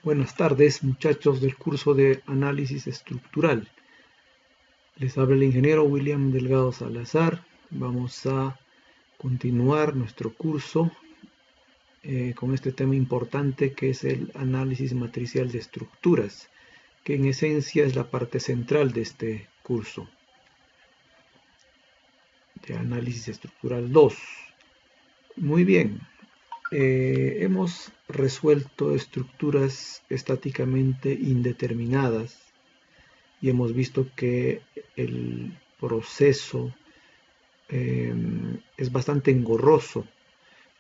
Buenas tardes, muchachos del curso de análisis estructural. Les habla el ingeniero William Delgado Salazar. Vamos a continuar nuestro curso con este tema importante que es el análisis matricial de estructuras, que en esencia es la parte central de este curso de análisis estructural 2. Muy bien, hemos resuelto estructuras estáticamente indeterminadas y hemos visto que el proceso es bastante engorroso.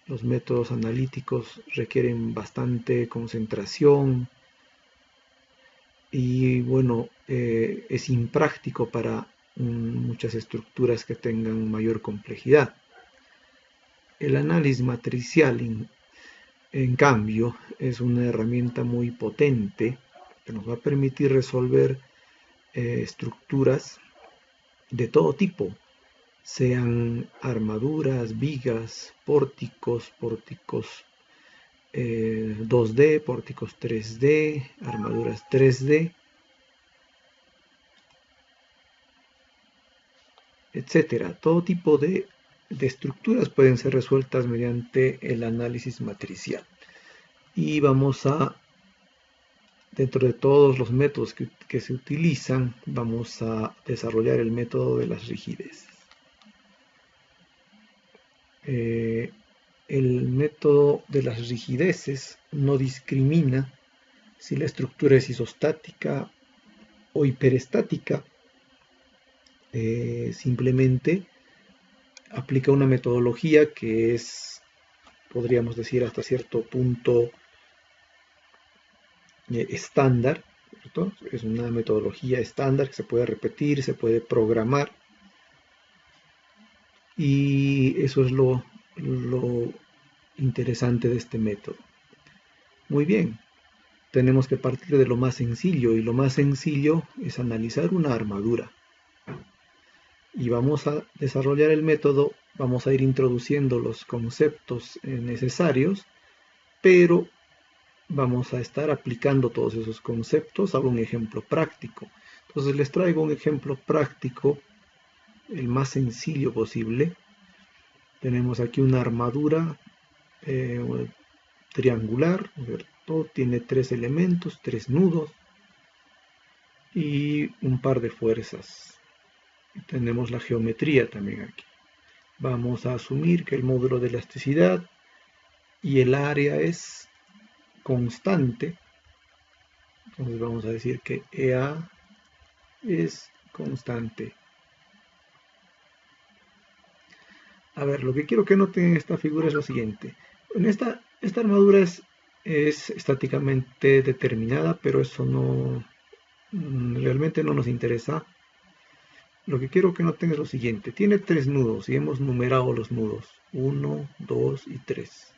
Los métodos analíticos requieren bastante concentración y bueno, es impráctico para muchas estructuras que tengan mayor complejidad. El análisis matricial, en cambio, es una herramienta muy potente que nos va a permitir resolver estructuras de todo tipo, sean armaduras, vigas, pórticos 2D, pórticos 3D, armaduras 3D, etcétera. Todo tipo de estructuras pueden ser resueltas mediante el análisis matricial. Y vamos a, dentro de todos los métodos que se utilizan, vamos a desarrollar el método de las rigideces. El método de las rigideces no discrimina si la estructura es isostática o hiperestática. Simplemente aplica una metodología que es, podríamos decir, hasta cierto punto estándar, ¿cierto? Es una metodología estándar que se puede repetir, se puede programar, y eso es lo interesante de este método. Muy bien, tenemos que partir de lo más sencillo, y lo más sencillo es analizar una armadura. Y vamos a desarrollar el método, vamos a ir introduciendo los conceptos necesarios, pero vamos a estar aplicando todos esos conceptos a un ejemplo práctico. Entonces les traigo un ejemplo práctico, el más sencillo posible. Tenemos aquí una armadura triangular, ¿cierto? Tiene 3 elementos, 3 nudos y un par de fuerzas. Tenemos la geometría también aquí. Vamos a asumir que el módulo de elasticidad y el área es constante. Entonces vamos a decir que EA es constante. A ver, lo que quiero que noten en esta figura es lo siguiente. En esta armadura es estáticamente determinada, pero eso no realmente no nos interesa. Lo que quiero que noten es lo siguiente. Tiene 3 nudos y hemos numerado los nudos. 1, 2 y 3.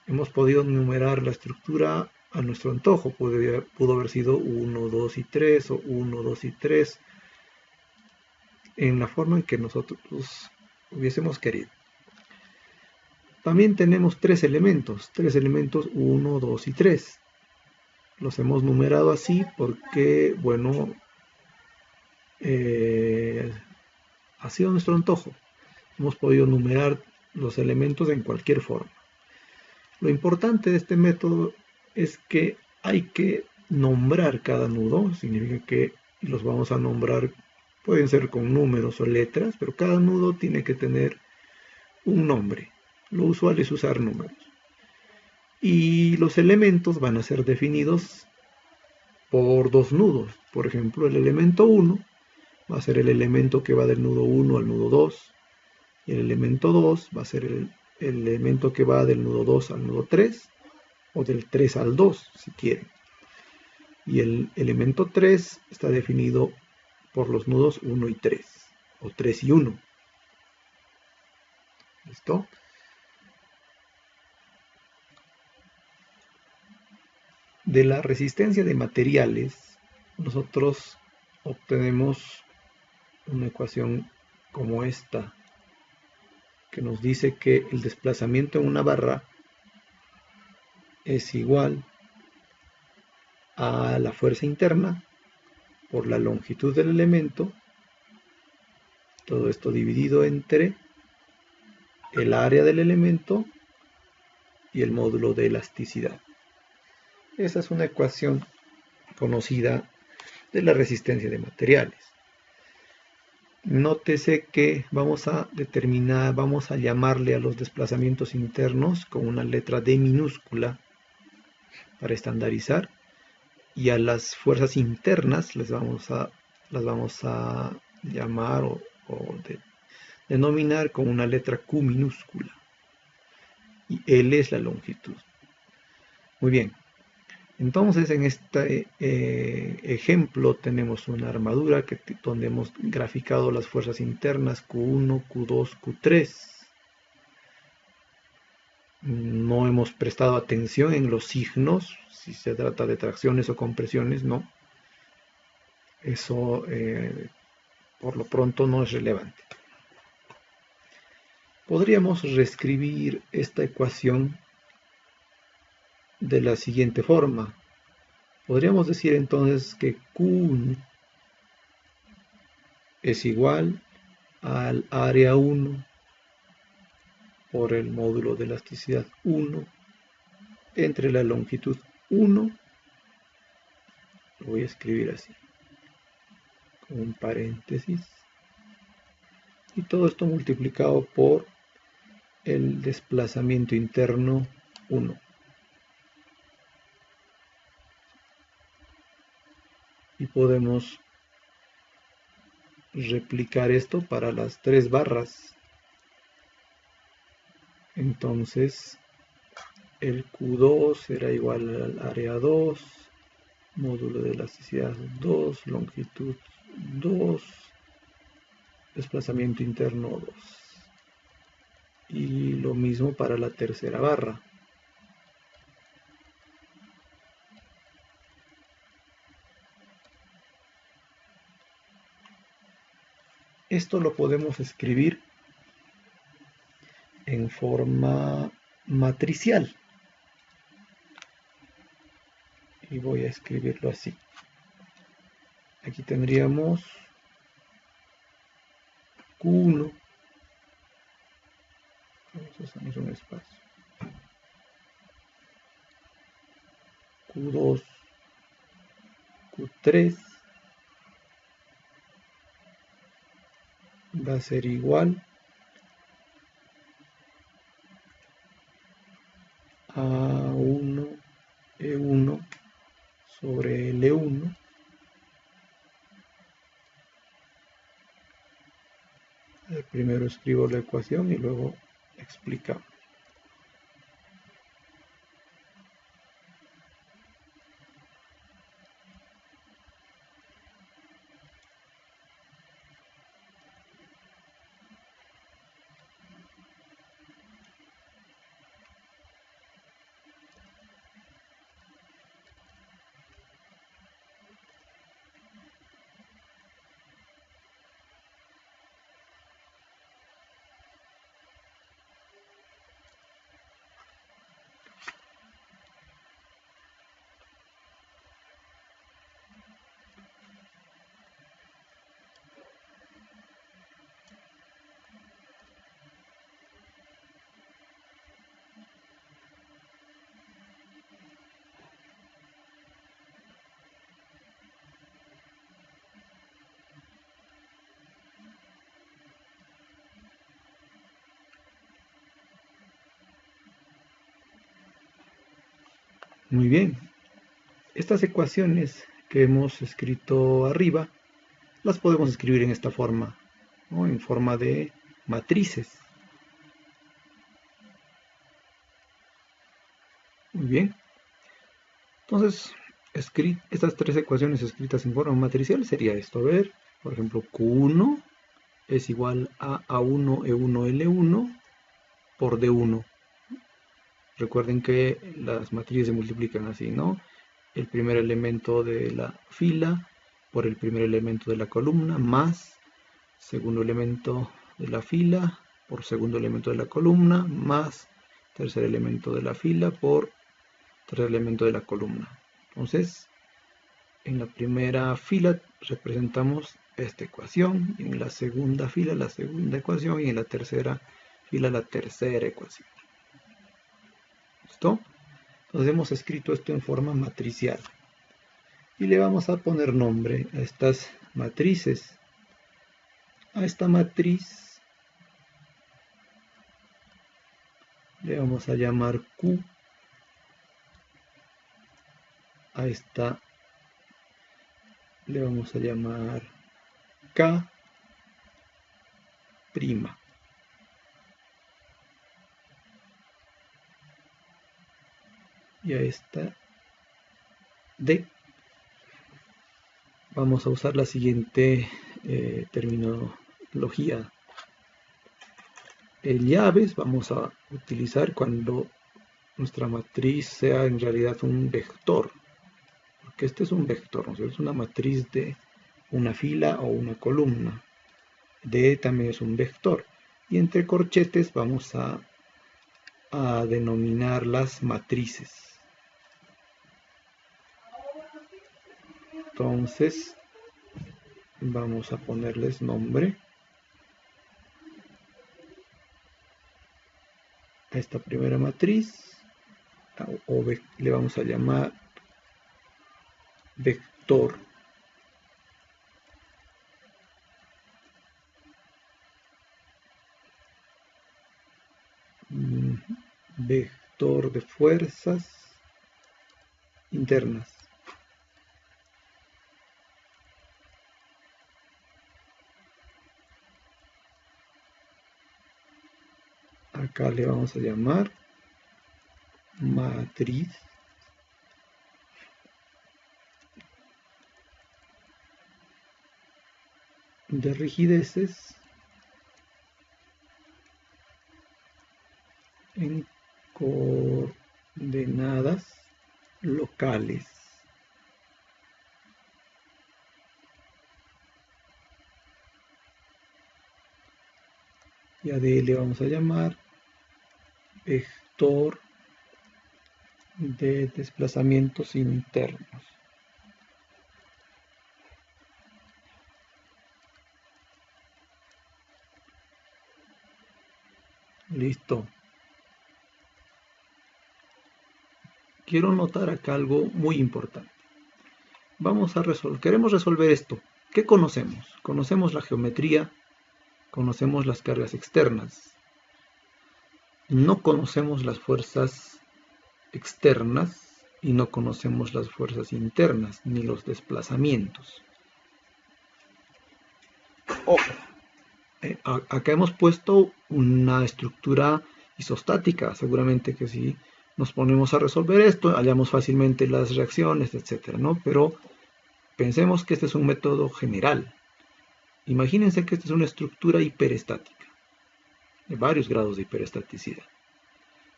Hemos podido numerar la estructura a nuestro antojo. Pudo haber sido 1, 2 y 3 o 1, 2 y 3. En la forma en que nosotros hubiésemos querido. También tenemos 3 elementos. 1, 2 y 3. Los hemos numerado así porque, bueno, ha sido nuestro antojo. Hemos podido numerar los elementos en cualquier forma. Lo importante de este método es que hay que nombrar cada nudo. Significa que los vamos a nombrar, pueden ser con números o letras, pero cada nudo tiene que tener un nombre. Lo usual es usar números. Y los elementos van a ser definidos por 2 nudos. Por ejemplo, el elemento 1 va a ser el elemento que va del nudo 1 al nudo 2. Y el elemento 2 va a ser el elemento que va del nudo 2 al nudo 3, o del 3 al 2, si quieren. Y el elemento 3 está definido por los nudos 1 y 3, o 3 y 1. ¿Listo? De la resistencia de materiales, nosotros obtenemos una ecuación como esta, que nos dice que el desplazamiento en una barra es igual a la fuerza interna por la longitud del elemento, todo esto dividido entre el área del elemento y el módulo de elasticidad. Esa es una ecuación conocida de la resistencia de materiales. Nótese que vamos a llamarle a los desplazamientos internos con una letra D minúscula para estandarizar, y a las fuerzas internas las vamos a llamar o denominar con una letra Q minúscula, y L es la longitud. Muy bien. Entonces, en este ejemplo tenemos una armadura donde hemos graficado las fuerzas internas Q1, Q2, Q3. No hemos prestado atención en los signos, si se trata de tracciones o compresiones, no. Eso, por lo pronto, no es relevante. Podríamos reescribir esta ecuación de la siguiente forma. Podríamos decir entonces que Q1 es igual al área 1 por el módulo de elasticidad 1 entre la longitud 1, lo voy a escribir así, con un paréntesis, y todo esto multiplicado por el desplazamiento interno 1. Y podemos replicar esto para las tres barras. Entonces el Q2 será igual al área 2, módulo de elasticidad 2, longitud 2, desplazamiento interno 2. Y lo mismo para la tercera barra. Esto lo podemos escribir en forma matricial. Y voy a escribirlo así. Aquí tendríamos Q1. Hacemos un espacio. Q2, Q3 va a ser igual a 1 E1 sobre L1 primero escribo la ecuación y luego explicamos. Muy bien, estas ecuaciones que hemos escrito arriba las podemos escribir en esta forma, ¿no? En forma de matrices. Muy bien, entonces estas tres ecuaciones escritas en forma matricial sería esto. A ver, por ejemplo, Q1 es igual a A1 E1 L1 por D1. Recuerden que las matrices se multiplican así, ¿no? El primer elemento de la fila por el primer elemento de la columna más segundo elemento de la fila por segundo elemento de la columna más tercer elemento de la fila por tercer elemento de la columna. Entonces, En la primera fila representamos esta ecuación, en la segunda fila la segunda ecuación y en la tercera fila la tercera ecuación. ¿Listo? Entonces hemos escrito esto en forma matricial. Y le vamos a poner nombre a estas matrices. A esta matriz le vamos a llamar Q. A esta le vamos a llamar K'. Y a esta D. Vamos a usar la siguiente terminología. Llaves vamos a utilizar cuando nuestra matriz sea en realidad un vector. Porque este es un vector, ¿no? Es una matriz de una fila o una columna. D también es un vector. Y entre corchetes vamos a denominar las matrices. Entonces vamos a ponerles nombre a esta primera matriz, o le vamos a llamar vector. Vector de fuerzas internas. Acá le vamos a llamar matriz de rigideces en coordenadas locales. Y a D le vamos a llamar vector de desplazamientos internos. Listo. Quiero notar acá algo muy importante. Queremos resolver esto. ¿Qué conocemos? Conocemos la geometría, conocemos las cargas externas. No conocemos las fuerzas externas y no conocemos las fuerzas internas, ni los desplazamientos. Ojo, acá hemos puesto una estructura isostática. Seguramente que si nos ponemos a resolver esto, hallamos fácilmente las reacciones, etcétera, ¿no? Pero pensemos que este es un método general. Imagínense que esta es una estructura hiperestática, de varios grados de hiperestaticidad.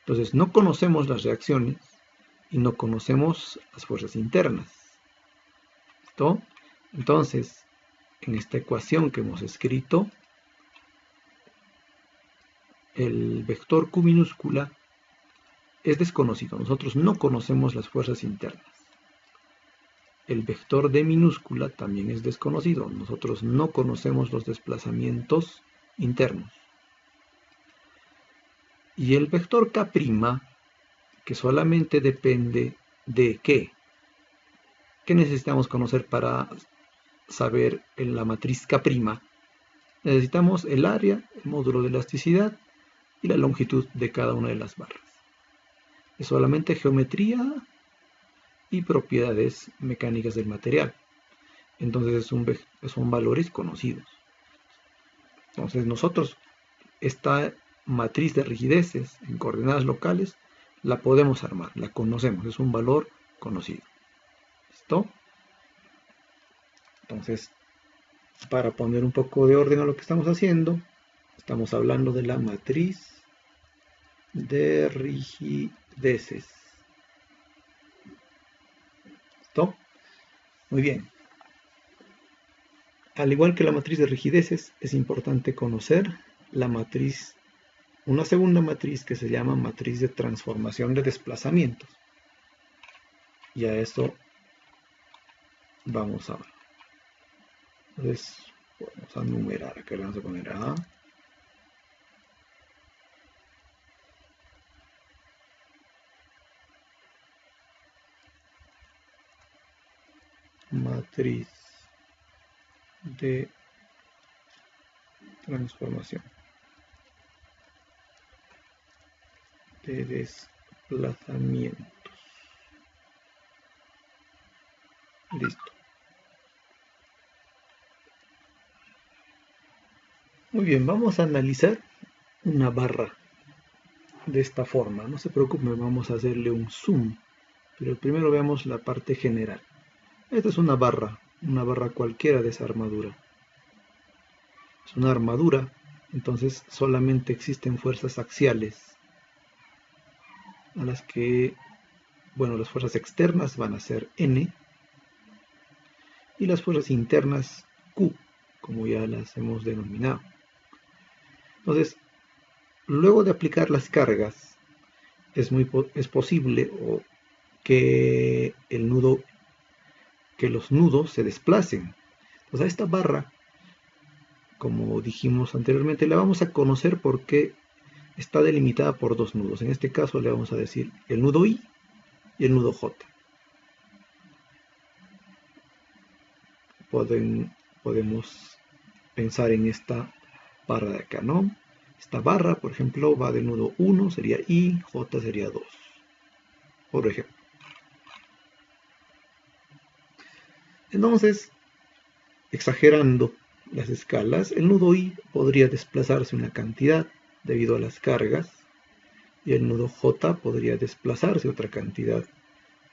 Entonces, no conocemos las reacciones y no conocemos las fuerzas internas. ¿Listo? Entonces, en esta ecuación que hemos escrito, el vector Q minúscula es desconocido. Nosotros no conocemos las fuerzas internas. El vector D minúscula también es desconocido. Nosotros no conocemos los desplazamientos internos. Y el vector K', que solamente depende de ¿qué? ¿Qué necesitamos conocer para saber en la matriz K'? Necesitamos el área, el módulo de elasticidad y la longitud de cada una de las barras. Es solamente geometría y propiedades mecánicas del material. Entonces son valores conocidos. Entonces nosotros esta matriz de rigideces en coordenadas locales la podemos armar, la conocemos, es un valor conocido. ¿Listo? Entonces, para poner un poco de orden a lo que estamos haciendo, estamos hablando de la matriz de rigideces. ¿Listo? Muy bien. Al igual que la matriz de rigideces, es importante conocer la matriz, una segunda matriz que se llama matriz de transformación de desplazamientos. Y a eso vamos a ver. Entonces vamos a numerar, acá le vamos a poner A. Matriz de transformación de desplazamientos. Listo. Muy bien, vamos a analizar una barra de esta forma. No se preocupe, vamos a hacerle un zoom. Pero primero veamos la parte general. Esta es una barra cualquiera de esa armadura. Es una armadura, entonces solamente existen fuerzas axiales, a las que, bueno, las fuerzas externas van a ser N, y las fuerzas internas Q, como ya las hemos denominado. Entonces, luego de aplicar las cargas, es posible que los nudos se desplacen. Entonces, a esta barra, como dijimos anteriormente, la vamos a conocer porque está delimitada por dos nudos. En este caso le vamos a decir el nudo I y el nudo J. Podemos pensar en esta barra de acá, ¿no? Esta barra, por ejemplo, va del nudo 1, sería I, J sería 2, por ejemplo. Entonces, exagerando las escalas, el nudo I podría desplazarse una cantidad debido a las cargas, y el nudo J podría desplazarse otra cantidad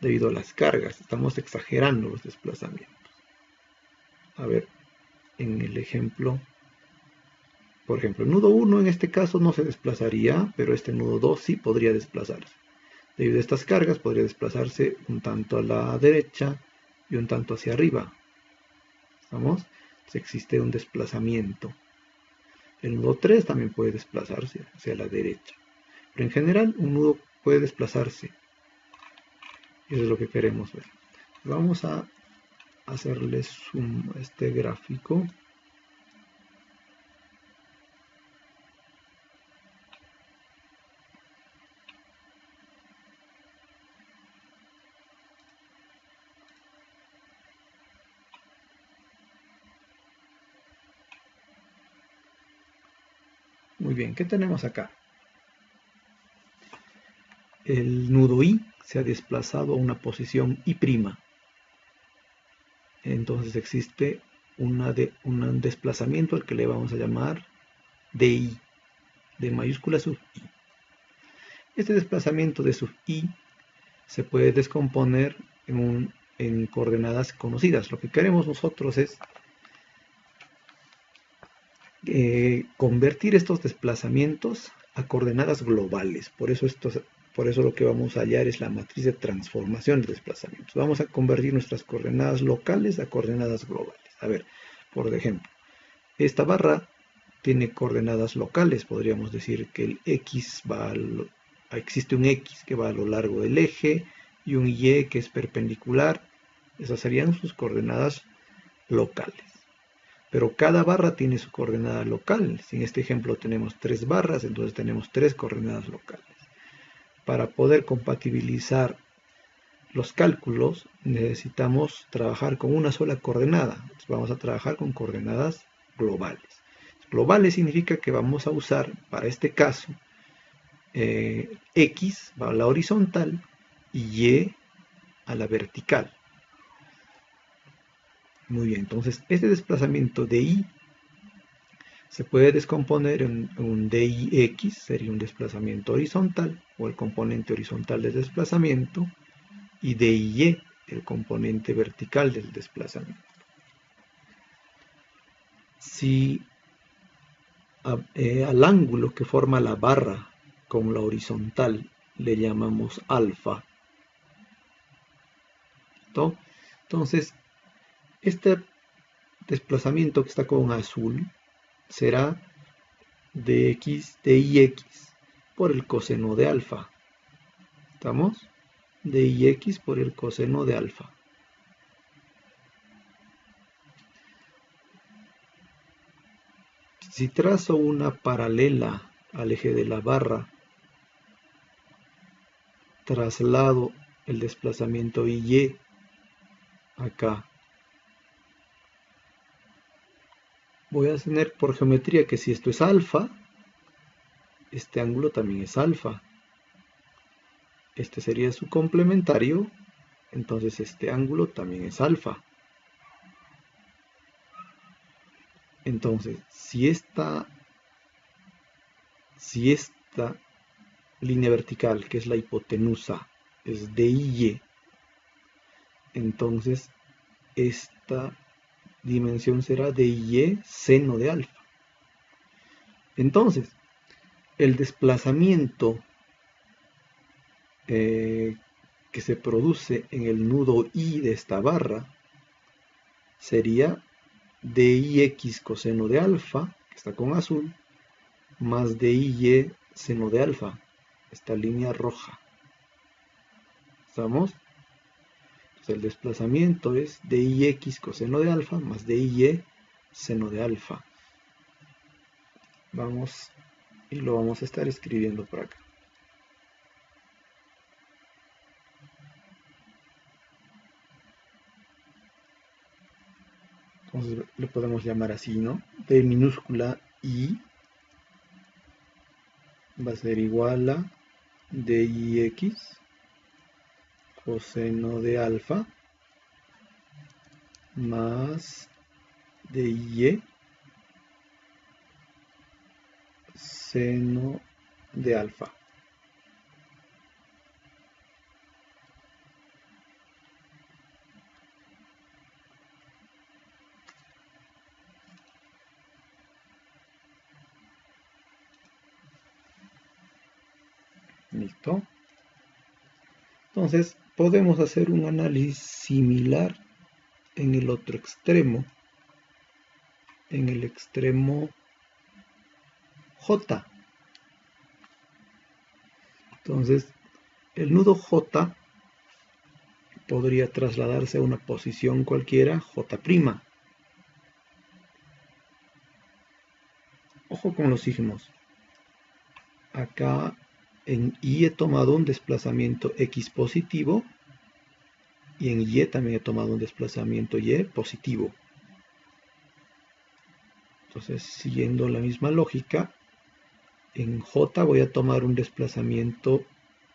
debido a las cargas. Estamos exagerando los desplazamientos. A ver, en el ejemplo, por ejemplo, el nudo 1 en este caso no se desplazaría, pero este nudo 2 sí podría desplazarse. Debido a estas cargas podría desplazarse un tanto a la derecha y un tanto hacia arriba. ¿Estamos? Entonces existe un desplazamiento. El nudo 3 también puede desplazarse hacia la derecha. Pero en general un nudo puede desplazarse. Y eso es lo que queremos ver. Vamos a hacerle zoom a este gráfico. Muy bien, ¿qué tenemos acá? El nudo I se ha desplazado a una posición I'. Entonces existe un desplazamiento al que le vamos a llamar DI, de mayúscula sub I. Este desplazamiento de sub I se puede descomponer en coordenadas conocidas. Lo que queremos nosotros es convertir estos desplazamientos a coordenadas globales. Por eso lo que vamos a hallar es la matriz de transformación de desplazamientos. Vamos a convertir nuestras coordenadas locales a coordenadas globales. A ver, por ejemplo, esta barra tiene coordenadas locales. Podríamos decir que el X existe un X que va a lo largo del eje y un Y que es perpendicular. Esas serían sus coordenadas locales. Pero cada barra tiene su coordenada local. Si en este ejemplo tenemos 3 barras, entonces tenemos 3 coordenadas locales. Para poder compatibilizar los cálculos necesitamos trabajar con una sola coordenada. Entonces vamos a trabajar con coordenadas globales. Globales significa que vamos a usar, para este caso, X va a la horizontal y Y a la vertical. Muy bien, entonces este desplazamiento de I se puede descomponer en un DIX, sería un desplazamiento horizontal, o el componente horizontal del desplazamiento, y DIY, el componente vertical del desplazamiento. Si al ángulo que forma la barra con la horizontal le llamamos alfa, ¿no? Entonces, este desplazamiento que está con azul será dx por el coseno de alfa. ¿Estamos? Dx por el coseno de alfa. Si trazo una paralela al eje de la barra, traslado el desplazamiento y acá, voy a tener por geometría que si esto es alfa, este ángulo también es alfa. Este sería su complementario, entonces este ángulo también es alfa. Entonces, si esta línea vertical, que es la hipotenusa, es DY, entonces esta dimensión será DY seno de alfa. Entonces, el desplazamiento que se produce en el nudo I de esta barra sería DIX coseno de alfa, que está con azul, más DY seno de alfa, esta línea roja. ¿Estamos? Entonces el desplazamiento es DIX coseno de alfa más DY seno de alfa. Vamos, y lo vamos a estar escribiendo por acá. Entonces le podemos llamar así, ¿no? D minúscula I va a ser igual a DIX coseno de alfa más DY seno de alfa. ¿Listo? Entonces podemos hacer un análisis similar en el otro extremo, en el extremo J. Entonces el nudo J podría trasladarse a una posición cualquiera, J'. Ojo con los signos. Acá en Y he tomado un desplazamiento X positivo y en Y también he tomado un desplazamiento Y positivo. Entonces, siguiendo la misma lógica, en J voy a tomar un desplazamiento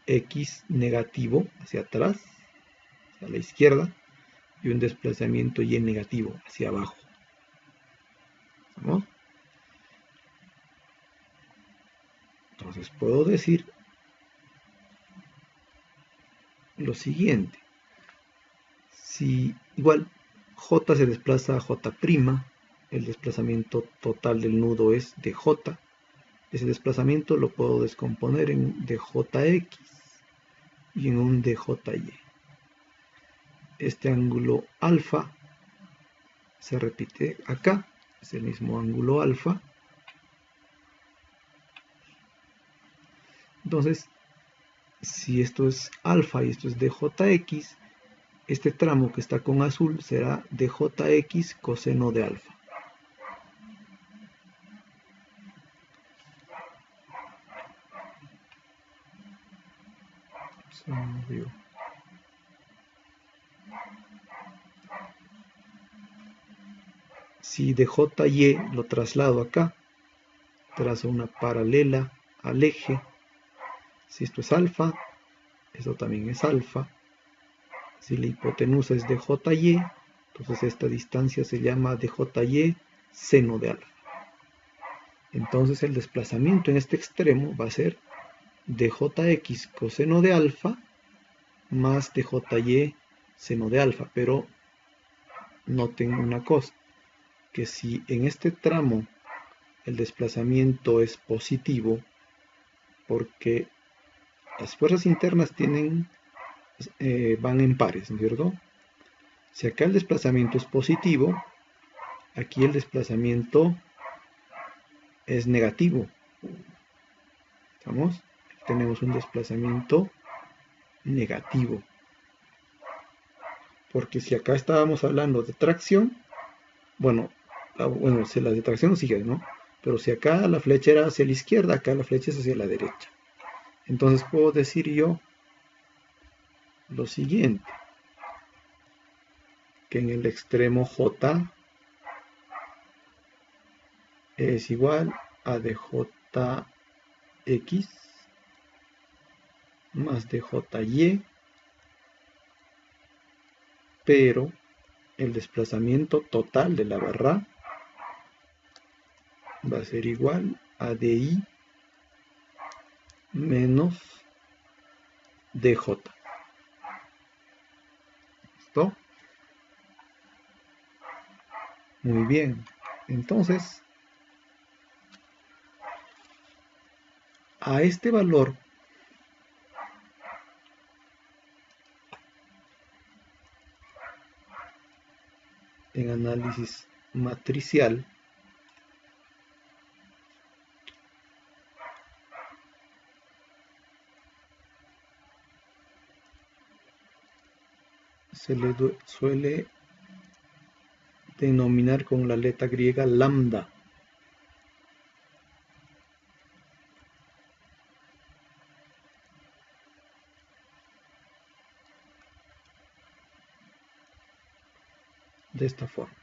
X negativo hacia atrás, hacia la izquierda, y un desplazamiento Y negativo hacia abajo. ¿Vamos? Entonces puedo decir lo siguiente. Si igual J se desplaza a J', el desplazamiento total del nudo es dJ. Ese desplazamiento lo puedo descomponer en dJx y en un dJy. Este ángulo alfa se repite acá, es el mismo ángulo alfa. Entonces, si esto es alfa y esto es dJx, este tramo que está con azul será dJx coseno de alfa. Se movió. Si dJy lo traslado acá, trazo una paralela al eje. Si esto es alfa, esto también es alfa. Si la hipotenusa es dJy, entonces esta distancia se llama dJy seno de alfa. Entonces el desplazamiento en este extremo va a ser dJx coseno de alfa más dJy seno de alfa. Pero noten una cosa, que si en este tramo el desplazamiento es positivo, porque las fuerzas internas van en pares, ¿no es cierto? Si acá el desplazamiento es positivo, aquí el desplazamiento es negativo. ¿Estamos? Tenemos un desplazamiento negativo. Porque si acá estábamos hablando de tracción, bueno, si la de tracción sigue, ¿no? Pero si acá la flecha era hacia la izquierda, acá la flecha es hacia la derecha. Entonces puedo decir yo lo siguiente, que en el extremo J es igual a djx más djy, pero el desplazamiento total de la barra va a ser igual a di menos dj. ¿Listo? Muy bien. Entonces, a este valor en análisis matricial se le suele denominar con la letra griega lambda. De esta forma.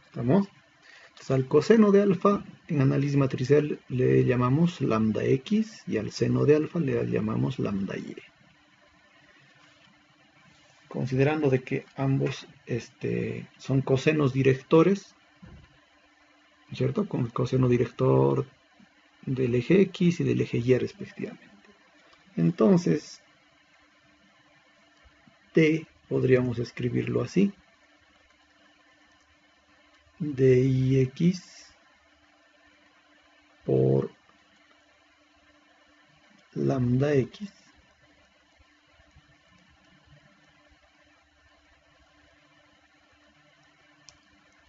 ¿Estamos? Entonces, al coseno de alfa en análisis matricial le llamamos lambda x y al seno de alfa le llamamos lambda y. Considerando de que ambos son cosenos directores, ¿cierto? Con el coseno director del eje x y del eje y respectivamente. Entonces, t podríamos escribirlo así: dix por lambda x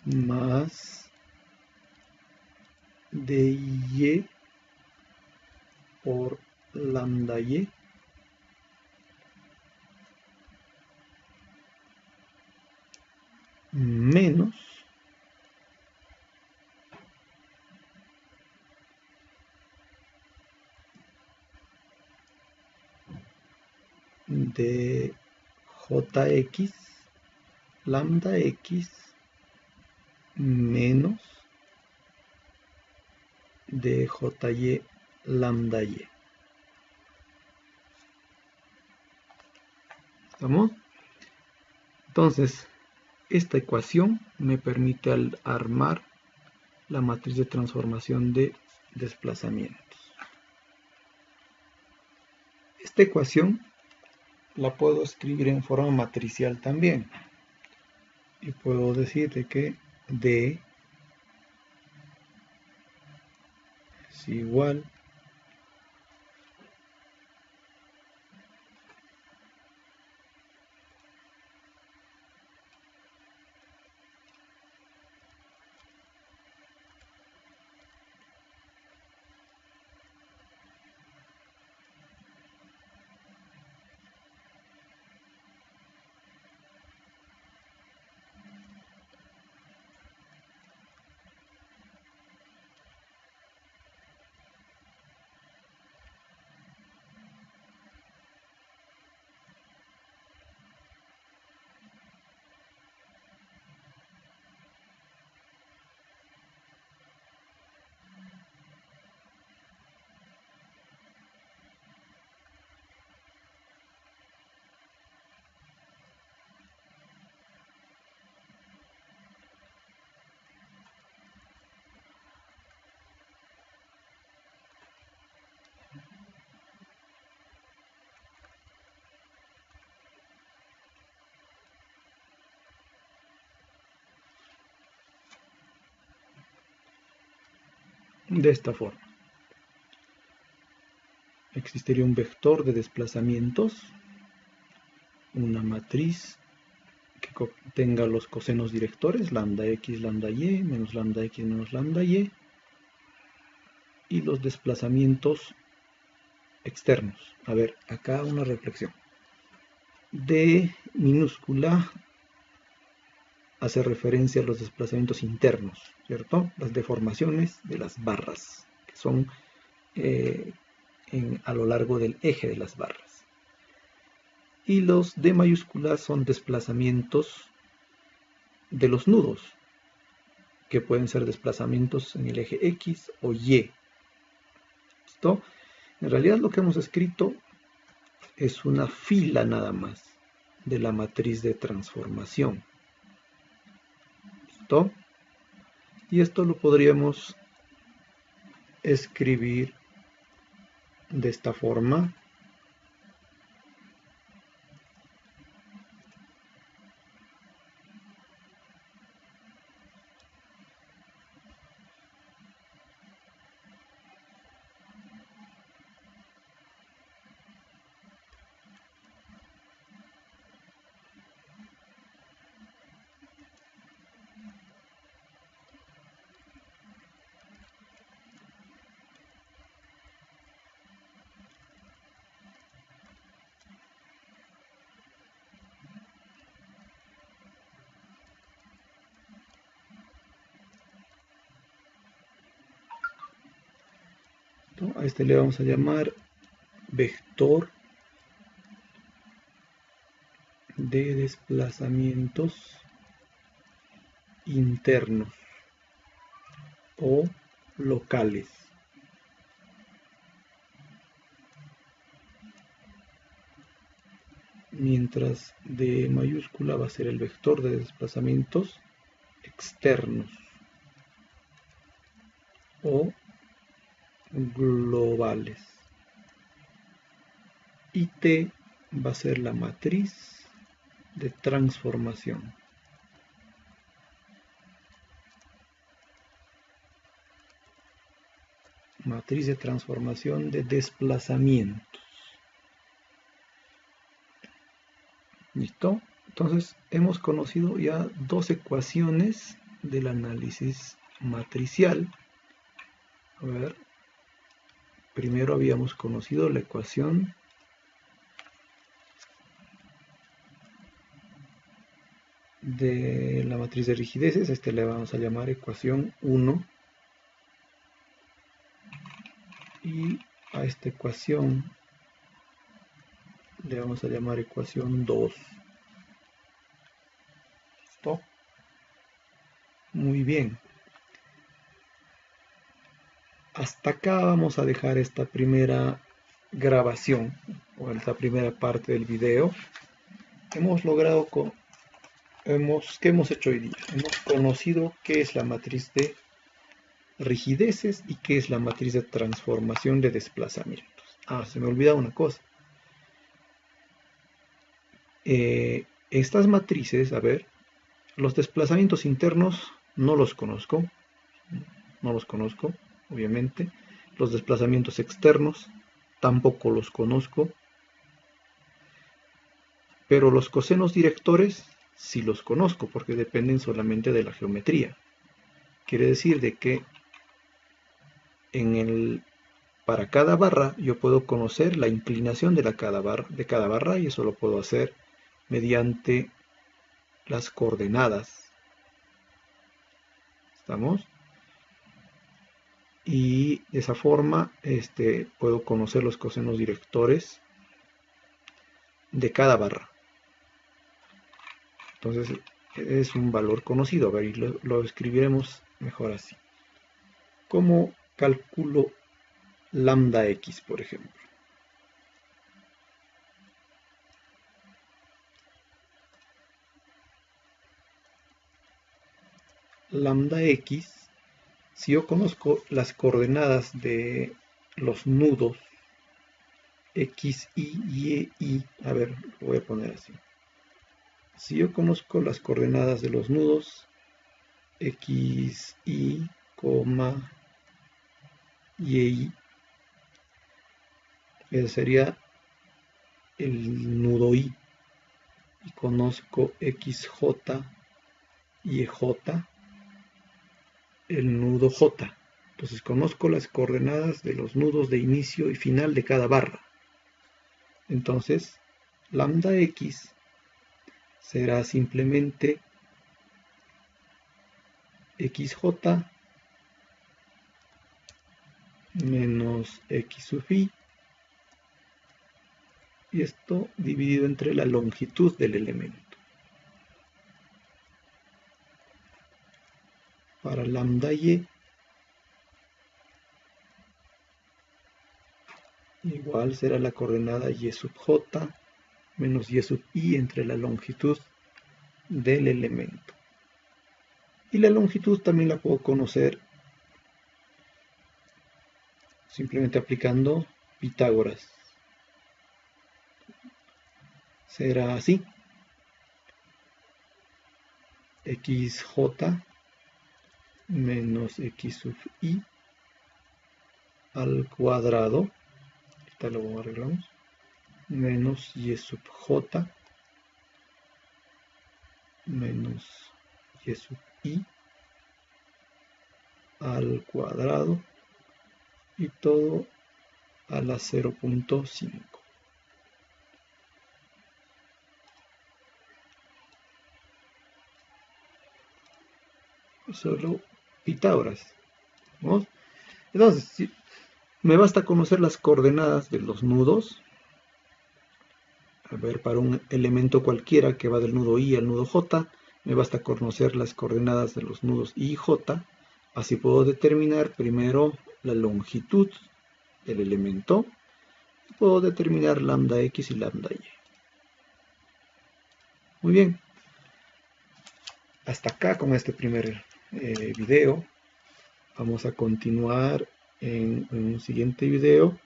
más dy por lambda y menos de jx lambda x menos de jy lambda y. ¿Estamos? Entonces, esta ecuación me permite armar la matriz de transformación de desplazamientos. Esta ecuación la puedo escribir en forma matricial también. Y puedo decir de que D es igual de esta forma. Existiría un vector de desplazamientos, una matriz que tenga los cosenos directores, lambda x, lambda y, menos lambda x, menos lambda y los desplazamientos externos. A ver, acá una reflexión. D minúscula hace referencia a los desplazamientos internos, ¿cierto? Las deformaciones de las barras, que son a lo largo del eje de las barras. Y los D mayúscula son desplazamientos de los nudos, que pueden ser desplazamientos en el eje X o Y. ¿Listo? En realidad lo que hemos escrito es una fila nada más de la matriz de transformación. ¿Listo? Y esto lo podríamos escribir de esta forma. A este le vamos a llamar vector de desplazamientos internos o locales. Mientras D mayúscula va a ser el vector de desplazamientos externos o globales. Y T va a ser la matriz de transformación. Matriz de transformación de desplazamientos. ¿Listo? Entonces hemos conocido ya dos ecuaciones del análisis matricial. A ver, primero habíamos conocido la ecuación de la matriz de rigideces. Este le vamos a llamar ecuación 1. Y a esta ecuación le vamos a llamar ecuación 2. ¿Listo? Muy bien. Hasta acá vamos a dejar esta primera grabación o esta primera parte del video. Hemos logrado ¿qué hemos hecho hoy día? Hemos conocido qué es la matriz de rigideces y qué es la matriz de transformación de desplazamientos. Se me olvidaba una cosa. Estas matrices, a ver, los desplazamientos internos no los conozco, obviamente. Los desplazamientos externos tampoco los conozco, pero los cosenos directores sí los conozco porque dependen solamente de la geometría. Quiere decir de que para cada barra yo puedo conocer la inclinación de cada barra y eso lo puedo hacer mediante las coordenadas. ¿Estamos? Y de esa forma puedo conocer los cosenos directores de cada barra. Entonces es un valor conocido. A ver, y lo escribiremos mejor así. ¿Cómo calculo lambda x, por ejemplo? Lambda x, si yo conozco las coordenadas de los nudos x, y, a ver, lo voy a poner así. Si yo conozco las coordenadas de los nudos x, y, y ese sería el nudo I. Y conozco XJ y EJ, el nudo J. Entonces conozco las coordenadas de los nudos de inicio y final de cada barra. Entonces, lambda X será simplemente XJ menos X sub I, y esto dividido entre la longitud del elemento. Para lambda Y, igual será la coordenada Y sub J menos Y sub I entre la longitud del elemento. Y la longitud también la puedo conocer simplemente aplicando Pitágoras. Será así: XJ menos X sub I al cuadrado, esta lo arreglamos, menos Y sub J menos Y sub I al cuadrado, y todo a la 0.5. Solo Pitágoras, ¿no? Entonces, si me basta conocer las coordenadas de los nudos, a ver, para un elemento cualquiera que va del nudo I al nudo J, me basta conocer las coordenadas de los nudos I y J. Así puedo determinar primero la longitud del elemento, y puedo determinar lambda X y lambda Y. Muy bien, hasta acá con este primer video. Vamos a continuar en un siguiente video.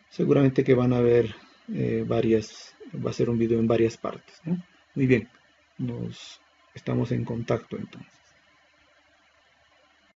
Seguramente que van a ver va a ser un video en varias partes, ¿no? Muy bien, nos estamos en contacto entonces.